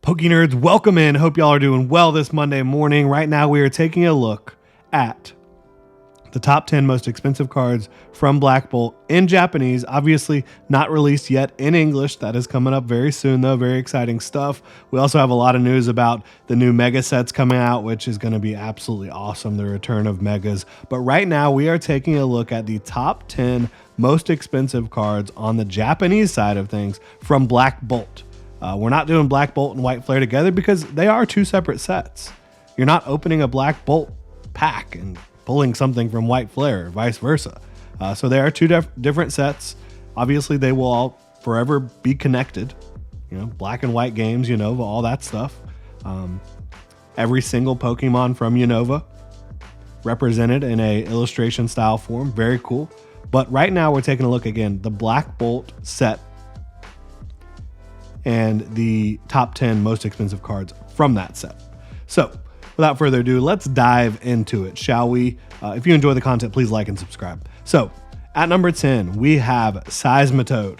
Poke Nerds, welcome in. Hope y'all are doing well this Monday morning. Right now, we are taking a look at the top 10 most expensive cards from Black Bolt in Japanese. Obviously, not released yet in English. That is coming up very soon, though. Very exciting stuff. We also have a lot of news about the new Mega sets coming out, which is going to be absolutely awesome, the return of Megas. But right now, we are taking a look at the top 10 most expensive cards on the Japanese side of things from Black Bolt. We're not doing Black Bolt and White Flare together because they are two separate sets. You're not opening a Black Bolt pack and pulling something from White Flare or vice versa. So they are two different sets. Obviously, they will all forever be connected. You know, black and white games, Unova, all that stuff. Every single Pokemon from Unova represented in a illustration style form. Very cool. But right now we're taking a look again, the Black Bolt set and the top 10 most expensive cards from that set. So without further ado, let's dive into it, shall we? If you enjoy the content, please like and subscribe. So at number 10, we have Seismitoad.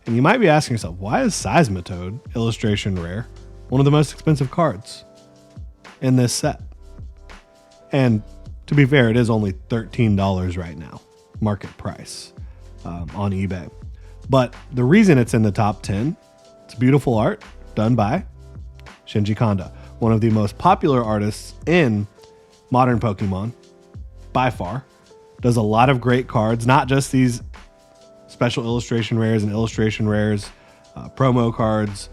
And you might be asking yourself, why is Seismitoad illustration rare one of the most expensive cards in this set? And to be fair, it is only $13 right now, market price on eBay. But the reason it's in the top 10, it's beautiful art done by Shinji Kanda, one of the most popular artists in modern Pokemon by far. Does a lot of great cards, not just these special illustration rares and illustration rares, promo cards.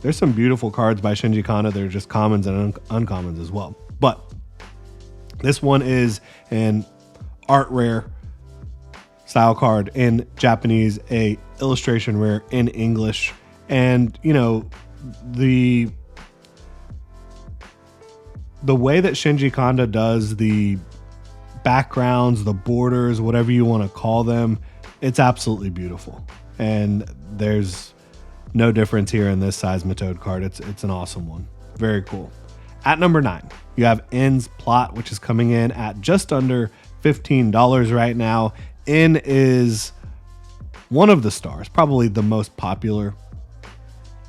There's some beautiful cards by Shinji Kanda. They're just commons and uncommons as well. But this one is an art rare style card in Japanese, a illustration rare in English. And, you know, the way that Shinji Kanda does the backgrounds, the borders, whatever you want to call them, it's absolutely beautiful. And there's no difference here in this Seismitoad card. It's an awesome one. Very cool. At number 9, you have N's Plot, which is coming in at just under $15 right now. N is one of the stars, probably the most popular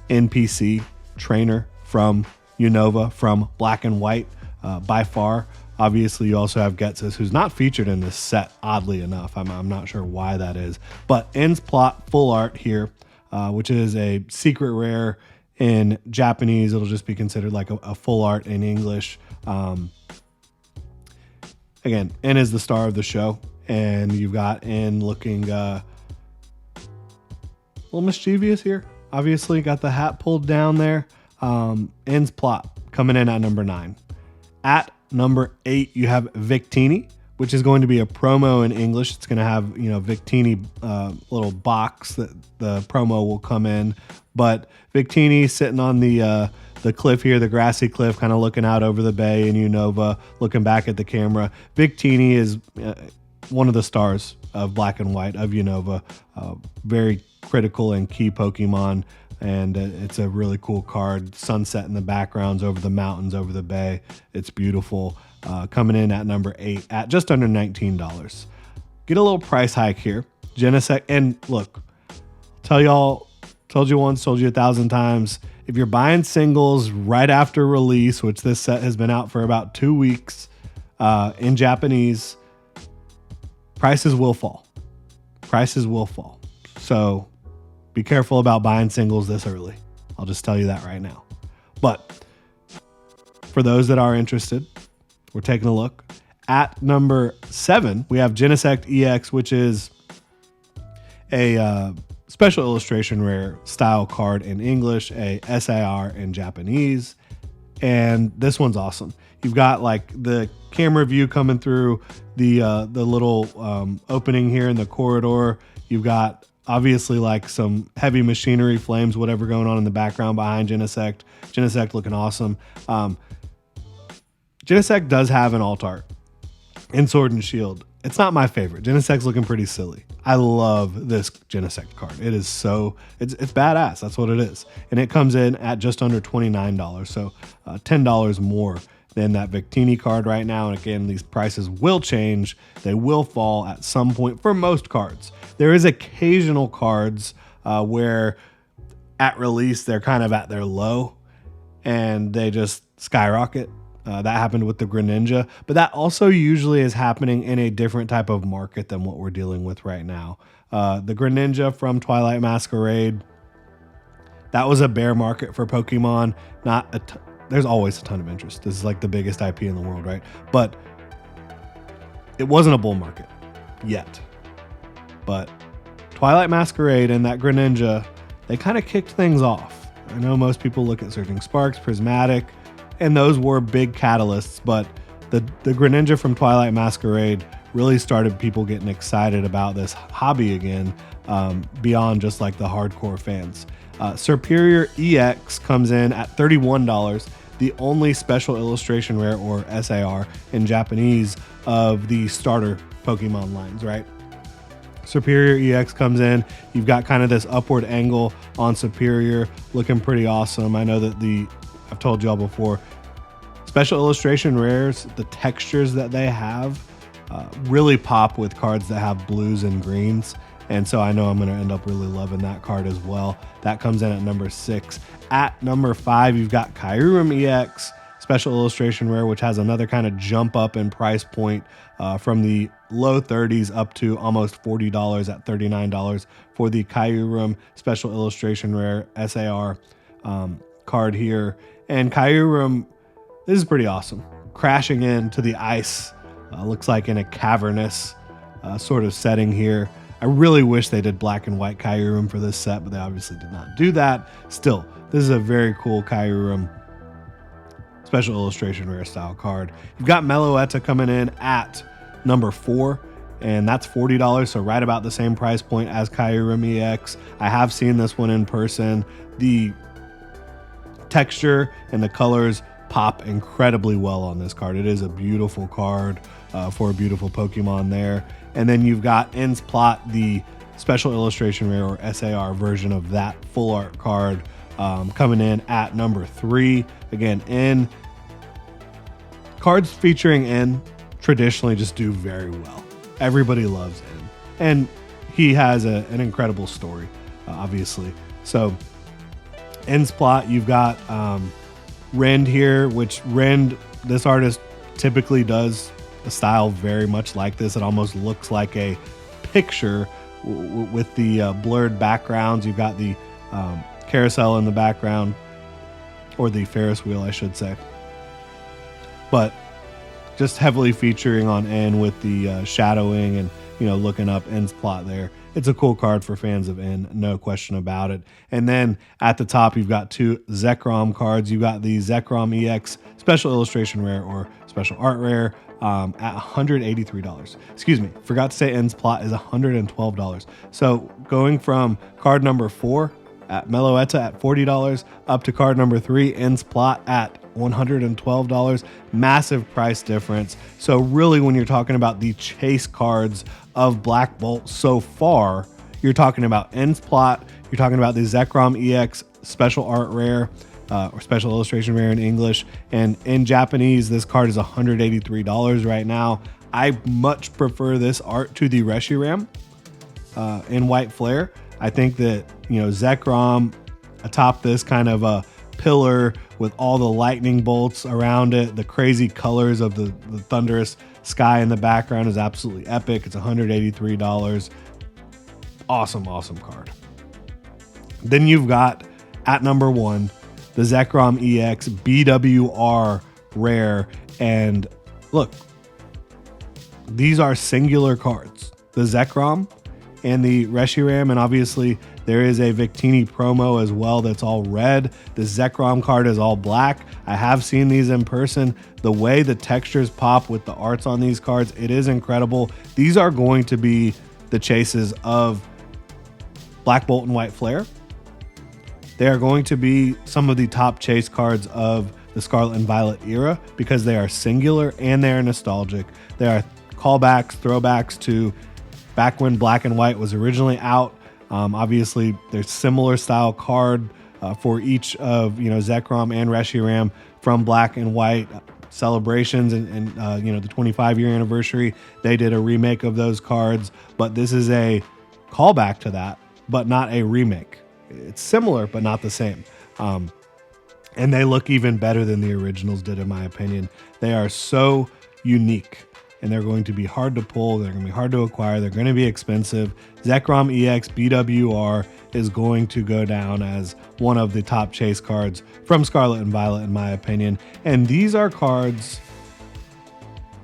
NPC trainer from Unova, from Black and White by far. Obviously, you also have Getsus, who's not featured in this set, oddly enough. I'm not sure why that is. But N's Plot full art here, which is a secret rare in Japanese. It'll just be considered like a full art in English. Again, N is the star of the show. And you've got N looking a little mischievous here. Obviously, got the hat pulled down there. N's Plot coming in at number 9. At number 8, you have Victini, which is going to be a promo in English. It's going to have, you know, Victini little box that the promo will come in. But Victini sitting on the cliff here, the grassy cliff, kind of looking out over the bay in Unova, looking back at the camera. Victini is one of the stars of Black and White, of Unova. Very critical and key Pokemon, and it's a really cool card. Sunset in the backgrounds over the mountains, over the bay. It's beautiful. Coming in at number 8 at just under $19. Get a little price hike here. Genesect, and look, told you once, told you 1,000 times, if you're buying singles right after release, which this set has been out for about 2 weeks in Japanese, prices will fall. Prices will fall. So be careful about buying singles this early. I'll just tell you that right now. But for those that are interested, we're taking a look. At number 7, we have Genesect EX, which is a special illustration rare style card in English, a SAR in Japanese. And this one's awesome. You've got like the camera view coming through the little opening here in the corridor. You've got obviously like some heavy machinery, flames, whatever going on in the background behind Genesect. Genesect looking awesome. Genesect does have an alt art in Sword and Shield. It's not my favorite. Genesect's looking pretty silly. I love this Genesect card. It is it's badass. That's what it is. And it comes in at just under $29. So $10 more than that Victini card right now. And again, these prices will change. They will fall at some point for most cards. There is occasional cards where at release, they're kind of at their low and they just skyrocket. That happened with the Greninja, but that also usually is happening in a different type of market than what we're dealing with right now. The Greninja from Twilight Masquerade, that was a bear market for Pokemon. There's always a ton of interest. This is like the biggest IP in the world, right? But it wasn't a bull market yet. But Twilight Masquerade and that Greninja, they kind of kicked things off. I know most people look at Surging Sparks, Prismatic, and those were big catalysts, but the Greninja from Twilight Masquerade really started people getting excited about this hobby again, beyond just like the hardcore fans. Superior EX comes in at $31, the only special illustration rare, or SAR in Japanese, of the starter Pokemon lines, right? Superior EX comes in. You've got kind of this upward angle on Superior, looking pretty awesome. I know that I've told y'all before, special illustration rares, the textures that they have really pop with cards that have blues and greens. And so I know I'm going to end up really loving that card as well. That comes in at number 6. At number 5, you've got Kyurem EX, special illustration rare, which has another kind of jump up in price point from the low 30s up to almost $40 at $39 for the Kyurem special illustration rare SAR card here. And Kyurem, this is pretty awesome. Crashing into the ice, looks like in a cavernous sort of setting here. I really wish they did black and white Kyurem for this set, but they obviously did not do that. Still, this is a very cool Kyurem special illustration rare style card. You've got Meloetta coming in at number 4, and that's $40, so right about the same price point as Kyurem EX. I have seen this one in person. The texture and the colors pop incredibly well on this card. It is a beautiful card for a beautiful Pokemon there. And then you've got Ends Plot, the special illustration rare, or SAR version of that full art card, coming in at number 3. Again, N cards featuring N traditionally just do very well. Everybody loves N, and he has an incredible story, obviously. So Ends Plot, you've got Rend here, which Rend, this artist typically does a style very much like this. It almost looks like a picture with the blurred backgrounds. You've got the carousel in the background, or the Ferris wheel, I should say. But just heavily featuring on N with the shadowing and, looking up N's plot there. It's a cool card for fans of N, no question about it. And then at the top, you've got 2 Zekrom cards. You've got the Zekrom EX special illustration rare, or special art rare, at $183. Excuse me, forgot to say N's plot is $112. So going from card number 4 at Meloetta at $40 up to card number 3, N's plot at $112, massive price difference. So really, when you're talking about the chase cards of Black Bolt so far, you're talking about N's plot, you're talking about the Zekrom EX special art rare, or special illustration rare in English, and in Japanese, this card is $183 right now. I much prefer this art to the Reshiram in White Flare. I think that, Zekrom atop this kind of a pillar with all the lightning bolts around it, the crazy colors of the thunderous sky in the background is absolutely epic. It's $183. Awesome card. Then you've got at number 1, the Zekrom EX BWR rare. And look, these are singular cards. The Zekrom and the Reshiram, and obviously there is a Victini promo as well that's all red. The Zekrom card is all black. I have seen these in person. The way the textures pop with the arts on these cards, it is incredible. These are going to be the chases of Black Bolt and White Flare. They are going to be some of the top chase cards of the Scarlet and Violet era because they are singular and they are nostalgic. They are callbacks, throwbacks to back when Black and White was originally out. Obviously, there's similar style card for each of Zekrom and Reshiram from Black and White celebrations and the 25-year anniversary. They did a remake of those cards, but this is a callback to that, but not a remake. It's similar, but not the same. And they look even better than the originals did, in my opinion. They are so unique, and they're going to be hard to pull. They're going to be hard to acquire. They're going to be expensive. Zekrom EX BWR is going to go down as one of the top chase cards from Scarlet and Violet, in my opinion. And these are cards,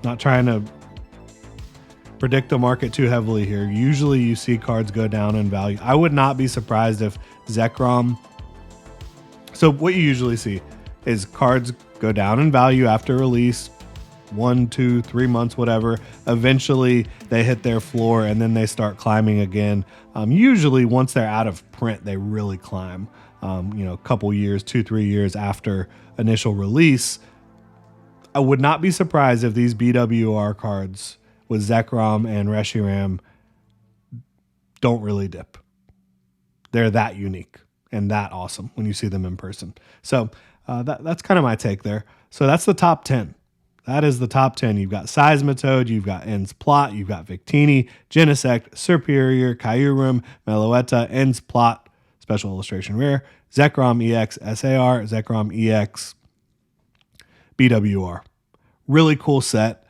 not trying to predict the market too heavily here. Usually you see cards go down in value. I would not be surprised if Zekrom. So what you usually see is cards go down in value after release, 1, 2, 3 months, whatever. Eventually they hit their floor and then they start climbing again. Usually once they're out of print, they really climb. A couple years, 2, 3 years after initial release. I would not be surprised if these BWR cards with Zekrom and Reshiram don't really dip. They're that unique and that awesome when you see them in person. So that's kind of my take there. So that's the top 10. That is the top 10. You've got Seismitoad, you've got Ends Plot, you've got Victini, Genesect, Superior, Kyurem, Meloetta, Ends Plot, Special Illustration Rare, Zekrom EX, SAR, Zekrom EX, BWR. Really cool set.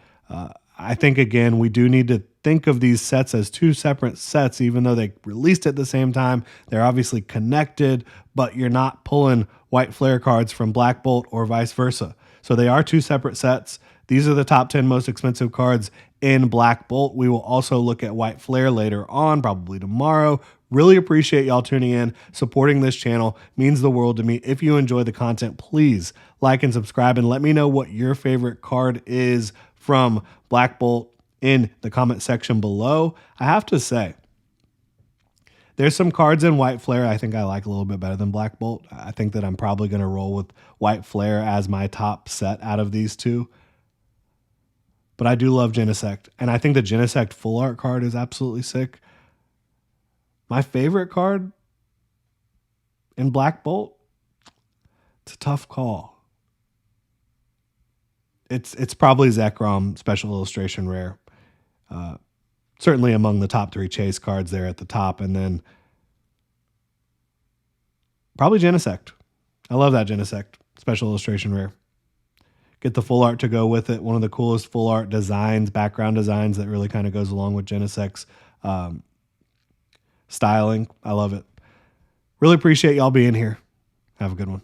I think, again, we do need to think of these sets as two separate sets, even though they released at the same time. They're obviously connected, but you're not pulling white flare cards from blackbolt or vice versa. So they are two separate sets. These are the top 10 most expensive cards in blackbolt. We will also look at white flare later on, probably tomorrow. Really appreciate y'all tuning in. Supporting this channel means the world to me. If you enjoy the content, please like and subscribe and let me know what your favorite card is from blackbolt in the comment section below. I have to say, there's some cards in white flare I think I like a little bit better than blackbolt. I think that I'm probably going to roll with white flare as my top set out of these two. But I do love Genesect, and I think the Genesect full art card is absolutely sick. My favorite card in blackbolt, it's a tough call. It's probably Zekrom Special Illustration Rare. Certainly among the top 3 chase cards there at the top. And then probably Genesect. I love that Genesect Special Illustration Rare. Get the full art to go with it. One of the coolest full art designs, background designs that really kind of goes along with Genesect's styling. I love it. Really appreciate y'all being here. Have a good one.